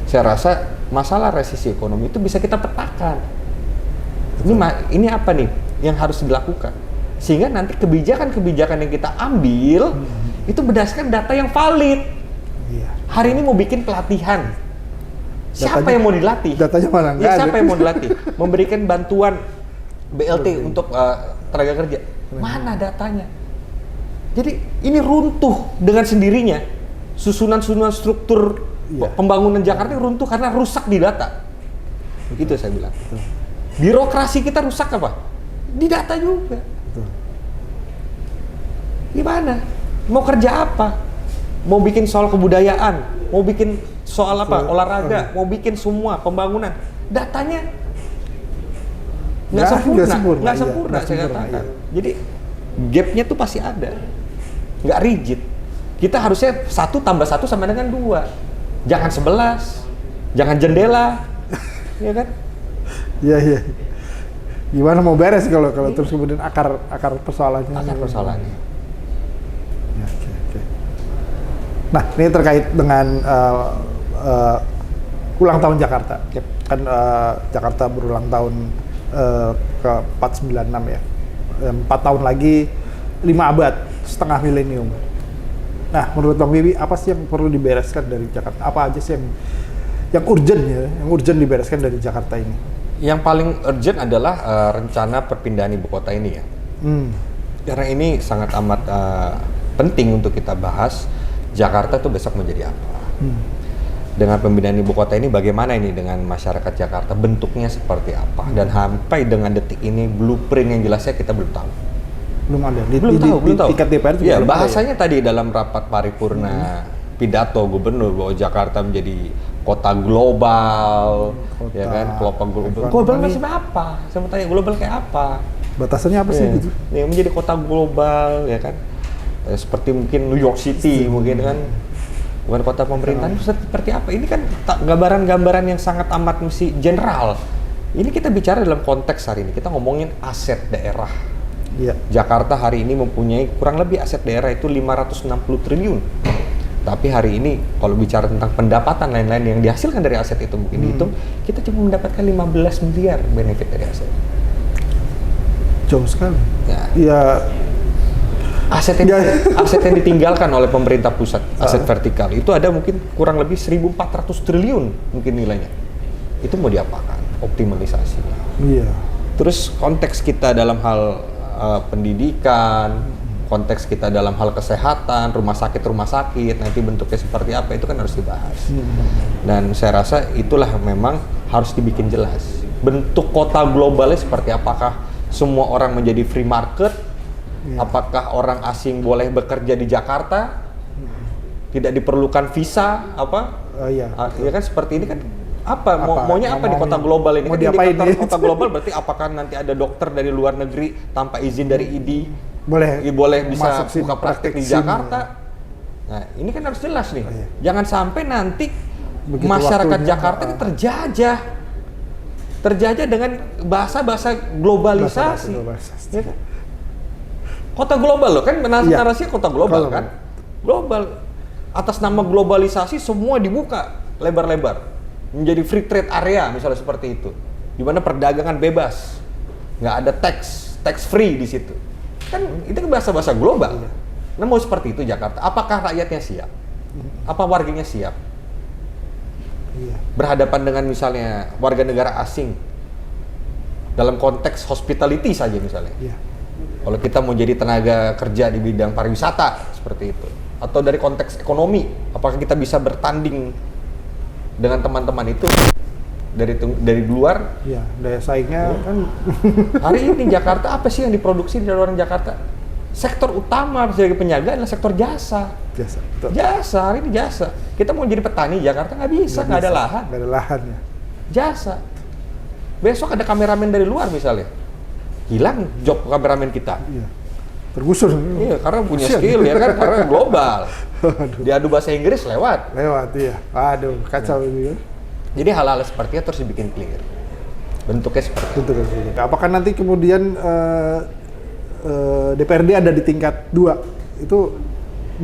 Saya rasa masalah resesi ekonomi itu bisa kita petakan. Ini apa nih yang harus dilakukan? Sehingga nanti kebijakan-kebijakan yang kita ambil itu berdasarkan data yang valid. Iya. Hari ini mau bikin pelatihan. Siapa Datanya- yang mau dilatih? Datanya mana Ya, nggak ada. siapa yang mau dilatih? Memberikan bantuan BLT untuk tenaga kerja. Mana datanya? Jadi ini runtuh dengan sendirinya. Susunan-susunan struktur pembangunan Jakarta runtuh karena rusak di data. Itu saya bilang. Birokrasi kita rusak apa? Di data juga. Betul. Gimana? Mau kerja apa? Mau bikin soal kebudayaan, mau bikin soal apa? Olahraga, mau bikin semua pembangunan. Datanya nggak sempurna, iya. saya katakan. Iya. Jadi gapnya tuh pasti ada, nggak rigid. Kita harusnya 1 tambah 1 sama dengan 2. Jangan 11, jangan jendela, ya kan? Iya, iya. Gimana mau beres kalau terus kemudian akar persoalannya? Akar persoalannya. Ya, oke. Nah, ini terkait dengan ulang tahun Jakarta. Yep. Kan Jakarta berulang tahun ke 496 ya. 4 tahun lagi 5 abad, setengah milenium. Nah, menurut Bang Wibi, apa sih yang perlu dibereskan dari Jakarta? Apa aja sih yang urgent ya, yang urgent dibereskan dari Jakarta ini? Yang paling urgent adalah rencana perpindahan ibu kota ini ya. Karena ini sangat amat penting untuk kita bahas. Jakarta tuh besok menjadi apa? Dengan pemindahan ibu kota ini bagaimana ini dengan masyarakat Jakarta? Bentuknya seperti apa? Dan sampai dengan detik ini blueprint yang jelasnya kita belum tahu. Belum ada. Belum tahu. Tingkat DPR juga ya, belum ada bahasanya tadi dalam rapat paripurna pidato gubernur bahwa Jakarta menjadi kota global, ya kan? Kota global. Global maksudnya apa? Saya mau tanya, global kayak apa? Batasannya apa sih gitu? Ya, menjadi kota global, ya kan? Seperti mungkin New York City, mungkin kan? Bukan kota pemerintahan, seperti apa? Ini kan gambaran-gambaran yang sangat amat mesti general. Ini kita bicara dalam konteks hari ini, kita ngomongin aset daerah. Iya. Jakarta hari ini mempunyai kurang lebih aset daerah itu 560 triliun. Tapi hari ini kalau bicara tentang pendapatan lain-lain yang dihasilkan dari aset itu mungkin dihitung, kita cuma mendapatkan 15 miliar benefit dari aset. Jauh sekali. Ya. Ya, Aset yang ditinggalkan oleh pemerintah pusat, aset vertikal itu ada mungkin kurang lebih 1.400 triliun mungkin nilainya. Itu mau diapakan? Optimalisasi. iya. Terus konteks kita dalam hal pendidikan, konteks kita dalam hal kesehatan, rumah sakit, nanti bentuknya seperti apa, itu kan harus dibahas. Dan saya rasa itulah memang harus dibikin jelas. Bentuk kota globalnya seperti apakah semua orang menjadi free market, apakah orang asing boleh bekerja di Jakarta, tidak diperlukan visa, apa? Iya. Ya kan seperti ini kan maunya apa di kota global ini? Mau Kan diapain indikator nih? kota global berarti apakah nanti ada dokter dari luar negeri tanpa izin dari ID Boleh bisa masuk sini, buka praktek di sini. Jakarta. Nah, ini kan harus jelas nih. Iya. Jangan sampai nanti Begitu masyarakat waktunya, Jakarta ini terjajah dengan bahasa-bahasa globalisasi. Globalisasi. Ya kan? Kota global loh kan, narasinya kota global Global. kan? Global. Atas nama globalisasi semua dibuka lebar-lebar. Menjadi free trade area misalnya seperti itu. Di mana perdagangan bebas. Nggak ada tax free di situ. Kan itu kan bahasa-bahasa global. Nah, mau seperti itu Jakarta. Apakah rakyatnya siap? Apa warganya siap? Iya. Berhadapan dengan misalnya warga negara asing dalam konteks hospitality saja misalnya. Iya. Kalau kita mau jadi tenaga kerja di bidang pariwisata seperti itu, atau dari konteks ekonomi, apakah kita bisa bertanding dengan teman-teman itu dari luar? Iya, daya saingnya kan Hari ini Jakarta apa sih yang diproduksi dari orang Jakarta? Sektor utama sebagai penyaga adalah sektor jasa. biasa. Betul. Jasa, hari ini jasa. Kita mau jadi petani Jakarta nggak bisa, nggak ada lahan. Nggak ada lahannya. Jasa. Besok ada kameramen dari luar misalnya, hilang job kameramen kita. Iya. Tergusur. Iya, karena punya Kasian. skill ya kan, karena global. Aduh. Diadu bahasa Inggris lewat. Lewat iya. Aduh, kacau ini ya. Jadi hal-hal seperti itu harus dibikin clear. Bentuknya seperti itu. Betul, betul. Apakah nanti kemudian DPRD ada di tingkat 2? Itu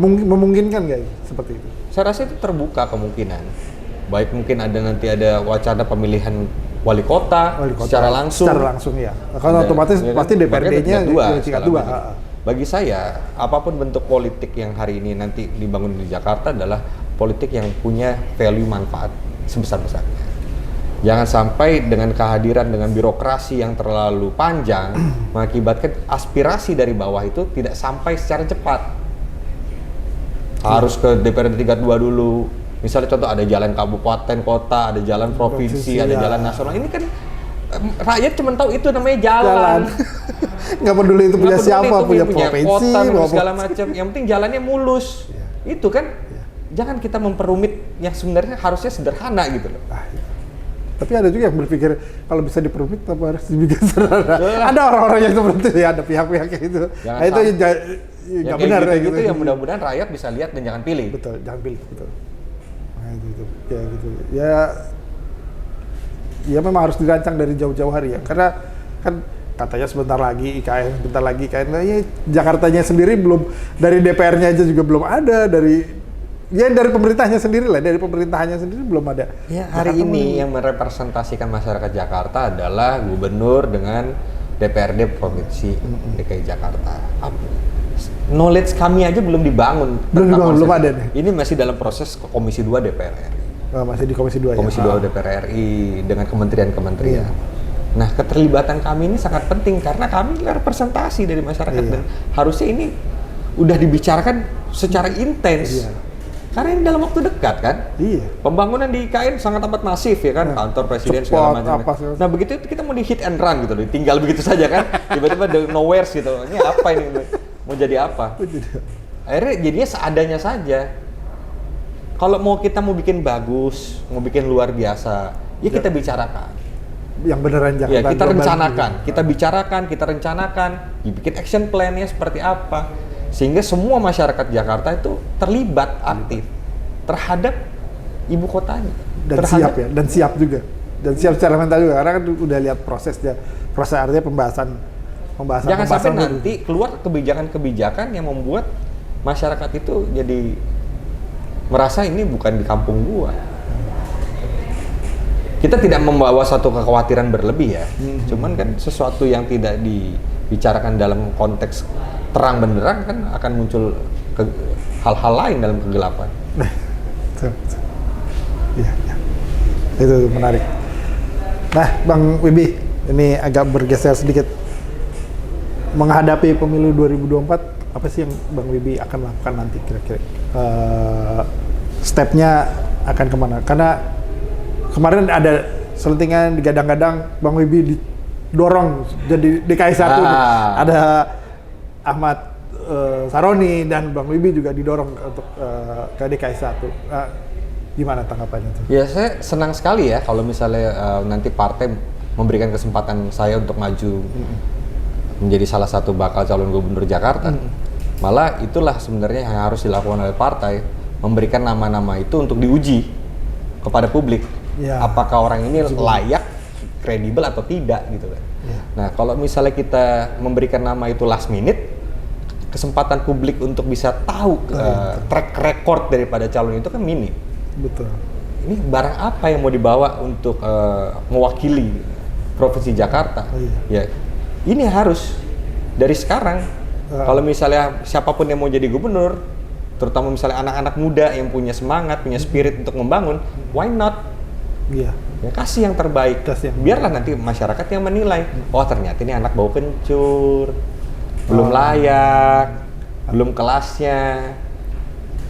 memungkinkan nggak seperti itu? Saya rasa itu terbuka kemungkinan. baik mungkin nanti ada wacana pemilihan wali kota secara langsung ya. Karena otomatis ya kan? pasti DPRD-nya tingkat 2. Bagi saya, apapun bentuk politik yang hari ini nanti dibangun di Jakarta adalah politik yang punya value manfaat sebesar-besarnya. Jangan sampai dengan kehadiran dengan birokrasi yang terlalu panjang mengakibatkan aspirasi dari bawah itu tidak sampai secara cepat. Harus ke DPRD tingkat 2 dulu. Misalnya contoh ada jalan kabupaten, kota, ada jalan provinsi, ada jalan nasional. Ini kan rakyat cuma tahu itu namanya jalan. Nggak peduli itu punya siapa, punya provinsi, kota, segala macam. Yang penting jalannya mulus. Itu kan jangan kita memperumit yang sebenarnya harusnya sederhana gitu loh. Tapi ada juga yang berpikir kalau bisa diperumit apa harus dibikin sederhana. Ada orang-orang yang seperti itu ya, ada pihak-pihak kayak itu. Nah itu nggak benar kayak gitu. Yang mudah-mudahan rakyat bisa lihat dan jangan pilih. Betul, jangan pilih, betul. Nah itu. Ya gitu. Ya memang harus dirancang dari jauh-jauh hari ya. Karena kan katanya sebentar lagi IKN, Nah, ya, Jakartanya sendiri belum, dari DPR-nya aja juga belum ada, dari pemerintahnya sendiri lah, dari pemerintahannya sendiri belum ada. Ya, hari ini yang merepresentasikan masyarakat Jakarta adalah gubernur dengan DPRD Provinsi DKI Jakarta. Knowledge kami aja belum dibangun. Belum ada nih. Ini masih dalam proses Komisi 2 DPR RI. Masih di Komisi 2 Komisi 2 DPR RI dengan kementerian-kementerian. Nah, keterlibatan kami ini sangat penting karena kami representasi dari masyarakat dan harusnya ini udah dibicarakan secara intens. Karena ini dalam waktu dekat kan? Iya. Pembangunan di IKN sangat amat masif ya kan, kantor presiden segala macam. Nah begitu kita mau di hit and run gitu loh, tinggal begitu saja kan, tiba-tiba the nowhere gitu. Ini apa ini? Mau jadi apa? Akhirnya jadinya seadanya saja. Kalau kita mau bikin bagus, mau bikin luar biasa, ya kita bicarakan. Yang beneran Jakarta. Ya kita rencanakan, kita bicarakan, kita rencanakan, dibikin action plan-nya seperti apa. Sehingga semua masyarakat Jakarta itu terlibat aktif terhadap ibu kotanya. Dan siap juga. Dan siap secara mental juga, karena kan udah lihat prosesnya. Proses artinya pembahasan. Jangan sampai nanti keluar kebijakan-kebijakan yang membuat masyarakat itu jadi merasa ini bukan di kampung gua. Kita tidak membawa satu kekhawatiran berlebih ya. Cuman kan sesuatu yang tidak dibicarakan dalam konteks terang benderang kan akan muncul hal-hal lain dalam kegelapan. Iya. Itu menarik. Nah, Bang Wibi, ini agak bergeser sedikit. Menghadapi pemilu 2024, apa sih yang Bang Wibi akan lakukan nanti kira-kira? Stepnya akan kemana? Karena kemarin ada selentingan digadang-gadang Bang Wibi didorong jadi DKI 1. Ada Ahmad Saroni dan Bang Wibi juga didorong untuk ke DKI 1. Gimana tanggapannya itu? Ya saya senang sekali ya kalau misalnya nanti partai memberikan kesempatan saya untuk maju menjadi salah satu bakal calon gubernur Jakarta. Malah itulah sebenarnya yang harus dilakukan oleh partai, memberikan nama-nama itu untuk diuji kepada publik. Apakah orang ini layak, kredibel atau tidak gitu kan. Nah, kalau misalnya kita memberikan nama itu last minute, kesempatan publik untuk bisa tahu track record daripada calon itu kan minim. Betul. Ini barang apa yang mau dibawa untuk mewakili Provinsi Jakarta? Ya, ini harus dari sekarang. Kalau misalnya siapapun yang mau jadi gubernur, terutama misalnya anak-anak muda yang punya semangat, punya spirit untuk membangun, why not? Iya. Ya kasih yang terbaik. Biarlah nanti masyarakat yang menilai. Oh ternyata ini anak bau kencur, belum layak, belum kelasnya.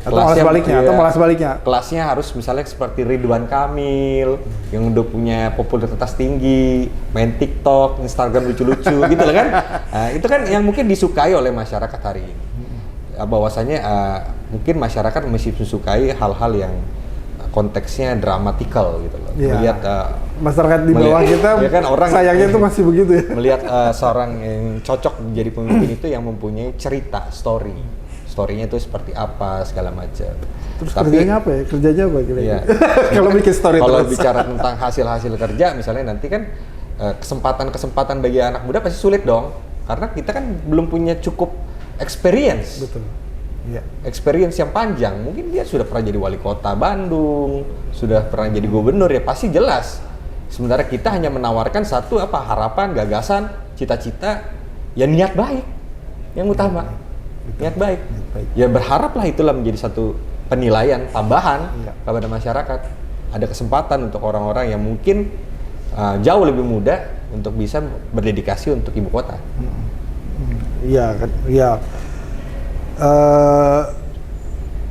Atau malah sebaliknya. Kelasnya harus misalnya seperti Ridwan Kamil yang udah punya popularitas tinggi, main TikTok, Instagram lucu-lucu gitu loh kan. Nah, itu kan yang mungkin disukai oleh masyarakat hari ini. Bahwasanya mungkin masyarakat masih sukai hal-hal yang konteksnya dramatikal gitu loh. Melihat masyarakat di bawah kita ya kan, orang sayangnya itu masih begitu ya. Melihat seorang yang cocok menjadi pemimpin itu yang mempunyai cerita, story-nya itu seperti apa segala macam. Terus kerjanya apa ya? Kerjanya apa kira-kira? Iya. Kalau bikin story kalau terus. bicara tentang hasil-hasil kerja misalnya nanti kan kesempatan bagi anak muda pasti sulit dong. Karena kita kan belum punya cukup experience. Betul. Iya. Experience yang panjang, mungkin dia sudah pernah jadi wali kota Bandung, sudah pernah jadi gubernur, ya pasti jelas. Sementara kita hanya menawarkan satu harapan, gagasan, cita-cita, ya niat baik yang utama. Niat baik. Ya berharaplah itulah menjadi satu penilaian tambahan kepada masyarakat. Ada kesempatan untuk orang-orang yang mungkin jauh lebih muda untuk bisa berdedikasi untuk ibu kota. Iya kan, iya.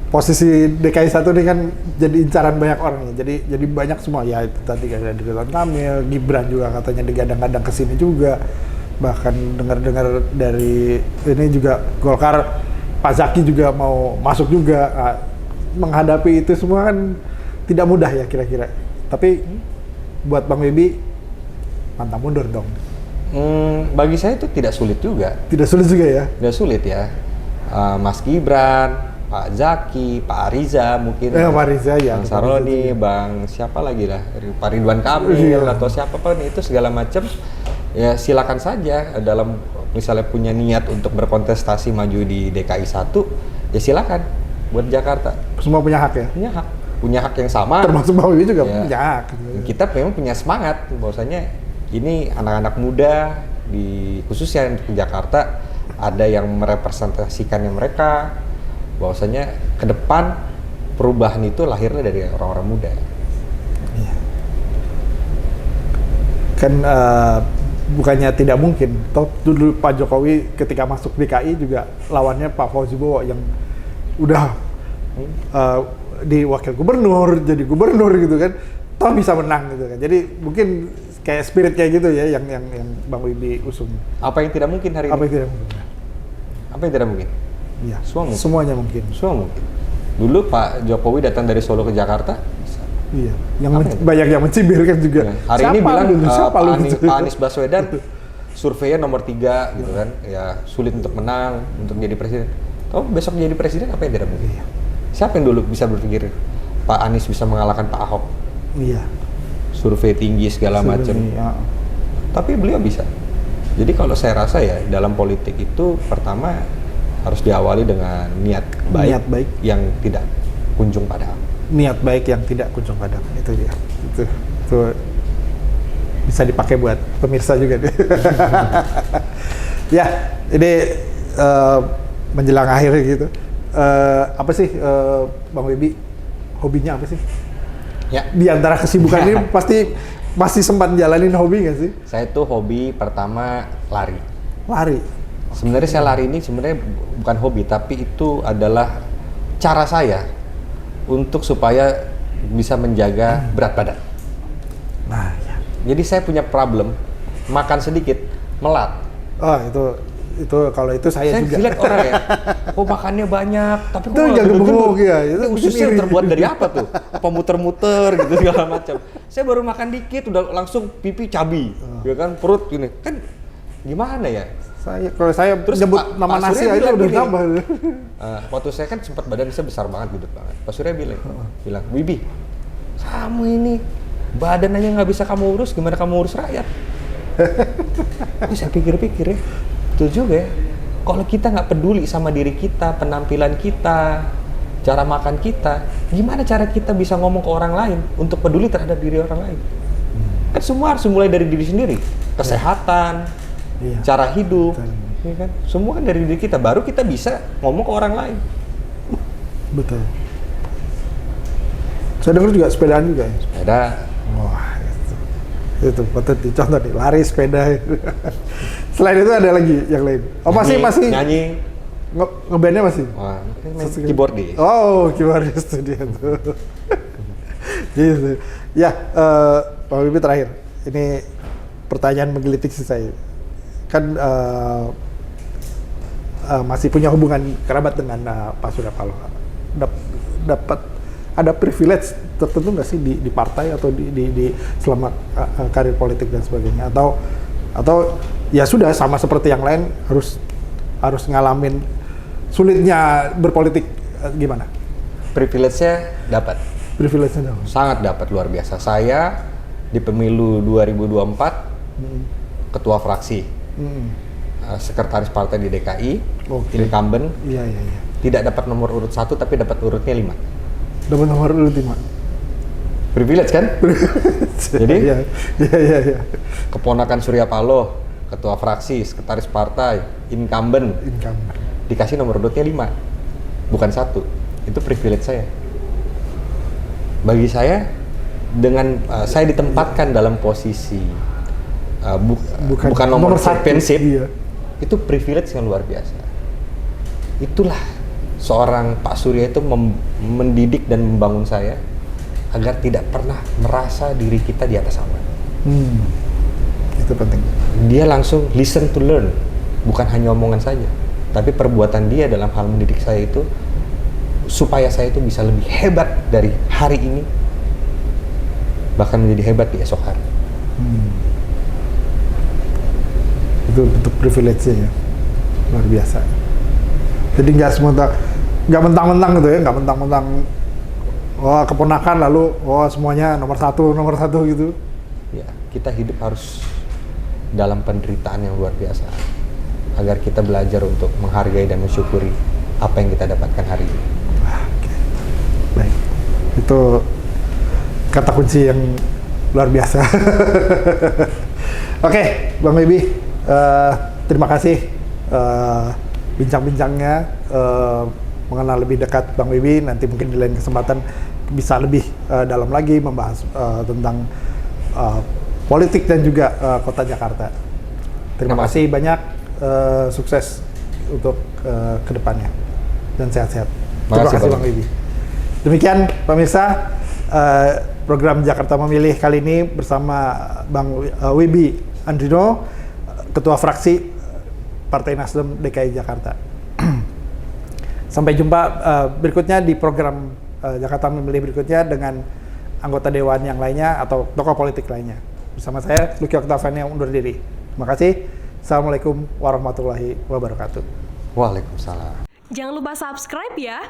Posisi DKI 1 ini kan jadi incaran banyak orang ya. Jadi banyak semua ya, itu tadi ada Ridwan Kamil, Gibran juga katanya digadang-gadang ke sini juga. Bahkan dengar-dengar dari ini juga Golkar, Pak Zaki juga mau masuk juga. Nah, menghadapi itu semua kan tidak mudah ya kira-kira. Tapi buat Bang Wibi pantang mundur dong. Bagi saya itu tidak sulit juga. Tidak sulit juga ya? Tidak sulit ya. Mas Gibran, Pak Zaki, Pak Ariza mungkin. Pak Ariza ya. Bang Saroni, Bang siapa lagi lah, Pak Ridwan Kamil atau siapapun itu segala macam. Ya silakan saja dalam misalnya punya niat untuk berkontestasi maju di DKI 1, ya silakan buat Jakarta. Semua punya hak ya? Punya hak yang sama. Termasuk Bang Wibi juga punya hak. Kita memang punya semangat bahwasanya ini anak-anak muda khususnya di Jakarta ada yang merepresentasikannya mereka, bahwasanya ke depan perubahan itu lahirnya dari orang-orang muda. Iya. Kan bukannya tidak mungkin. Toh dulu Pak Jokowi ketika masuk DKI juga lawannya Pak Fauzi Bowo yang udah di wakil gubernur, jadi gubernur gitu kan. Toh bisa menang gitu kan. Jadi mungkin kayak spirit kayak gitu ya yang Bang Wibi usung. Apa yang tidak mungkin hari ini? Apa yang tidak mungkin? Apa yang tidak mungkin? Iya. Semuanya mungkin. Semua mungkin. Dulu Pak Jokowi datang dari Solo ke Jakarta. Iya. Banyak yang mencibir kan juga. Ya. Hari ini bilang Pak Anies Baswedan surveinya nomor 3 gitu kan. Ya sulit untuk menang, untuk jadi presiden. Tahu besok jadi presiden apa yang tidak mungkin? Iya. Siapa yang dulu bisa berpikir Pak Anies bisa mengalahkan Pak Ahok? Iya. Survei tinggi segala macam. Ya. Tapi beliau bisa. Jadi kalau saya rasa ya dalam politik itu pertama harus diawali dengan niat baik yang tidak kunjung padam. Niat baik yang tidak kunjung padam, itu dia. Itu bisa dipakai buat pemirsa juga deh. Ya, ini menjelang akhir gitu. Apa sih Bang Wibi hobinya apa sih? Ya. Di antara kesibukan ini pasti masih sempat jalanin hobi nggak sih? Saya tuh hobi pertama lari. Lari. Sebenarnya saya lari ini sebenarnya bukan hobi, tapi itu adalah cara saya untuk supaya bisa menjaga berat badan. Nah, ya. Jadi saya punya problem makan sedikit melat. Oh, itu kalau itu saya juga. Saya lihat orang ya, makannya banyak, tapi itu jaga gemuk ya. Itu ususnya terbuat dari apa tuh? Apa muter-muter gitu segala macam. Saya baru makan dikit udah langsung pipi cabi, ya kan perut gini. Kan gimana ya? Kalau saya terus nyebut nama nasi aja udah tambah. Waktu saya kan sempat badan saya besar banget, gede banget. Pak Surya bilang, Wibi, kamu ini badan aja nggak bisa kamu urus, gimana kamu urus rakyat? Saya pikir-pikir ya, betul juga ya. Kalau kita nggak peduli sama diri kita, penampilan kita, cara makan kita, gimana cara kita bisa ngomong ke orang lain untuk peduli terhadap diri orang lain? Kan semua harus mulai dari diri sendiri, kesehatan, cara hidup, ya kan? Semua kan dari diri kita, baru kita bisa ngomong ke orang lain. Betul. Saya dengar juga sepedaan juga ya? Sepeda. Wah, itu patut dicontoh nih, lari, sepeda. Selain itu ada lagi yang lain? Oh, masih nyanyi. Ngebandnya masih? Wah, keyboardis. Oh, keyboardis itu dia tuh. Gitu. Ya, Pak Wibi terakhir. Ini pertanyaan menggelitik sih saya. Kan masih punya hubungan kerabat dengan Pak Surya Paloh. Dapat ada privilege tertentu nggak sih di partai atau di selama karir politik dan sebagainya, atau ya sudah sama seperti yang lain harus ngalamin sulitnya berpolitik, gimana? Privilege-nya dapat. Privilege-nya dapat. Sangat dapat, luar biasa. Saya di pemilu 2024 ketua fraksi, sekretaris partai di DKI, incumbent. Iya. tidak dapat nomor urut 1 tapi dapat urutnya 5. Dapat nomor urut 5. Privilege kan? Jadi Iya. keponakan Surya Paloh, ketua fraksi, sekretaris partai, incumbent, dikasih nomor urutnya 5, bukan 1. Itu privilege saya. Bagi saya, dengan saya ditempatkan dalam posisi bukan nomor championship, itu privilege yang luar biasa. Itulah seorang Pak Surya itu mendidik dan membangun saya agar tidak pernah merasa diri kita di atas awan. Itu penting. Dia langsung listen to learn, bukan hanya omongan saja, tapi perbuatan dia dalam hal mendidik saya itu supaya saya itu bisa lebih hebat dari hari ini, bahkan menjadi hebat di esok hari. Itu bentuk privilege-nya ya, luar biasa. Jadi nggak mentang-mentang gitu ya, nggak mentang-mentang keponakan lalu semuanya nomor satu gitu. Ya, kita hidup harus dalam penderitaan yang luar biasa agar kita belajar untuk menghargai dan mensyukuri apa yang kita dapatkan hari ini. Oke. Baik, itu kata kunci yang luar biasa. Oke, Bang Wibi, terima kasih bincang-bincangnya, mengenal lebih dekat Bang Wibi. Nanti mungkin di lain kesempatan bisa lebih dalam lagi membahas tentang politik dan juga kota Jakarta. Terima kasih banyak, sukses untuk kedepannya dan sehat-sehat. Terima kasih Bang Wibi. Demikian pemirsa, program Jakarta Memilih kali ini bersama Bang Wibi Andrino, Ketua Fraksi Partai Nasdem DKI Jakarta. Sampai jumpa berikutnya di program Jakarta Memilih berikutnya dengan anggota dewan yang lainnya atau tokoh politik lainnya. Bersama saya, Lucky Octavian yang undur diri. Terima kasih. Assalamualaikum warahmatullahi wabarakatuh. Waalaikumsalam. Jangan lupa subscribe ya.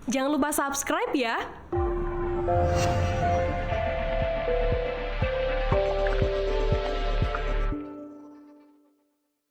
Jangan lupa subscribe ya.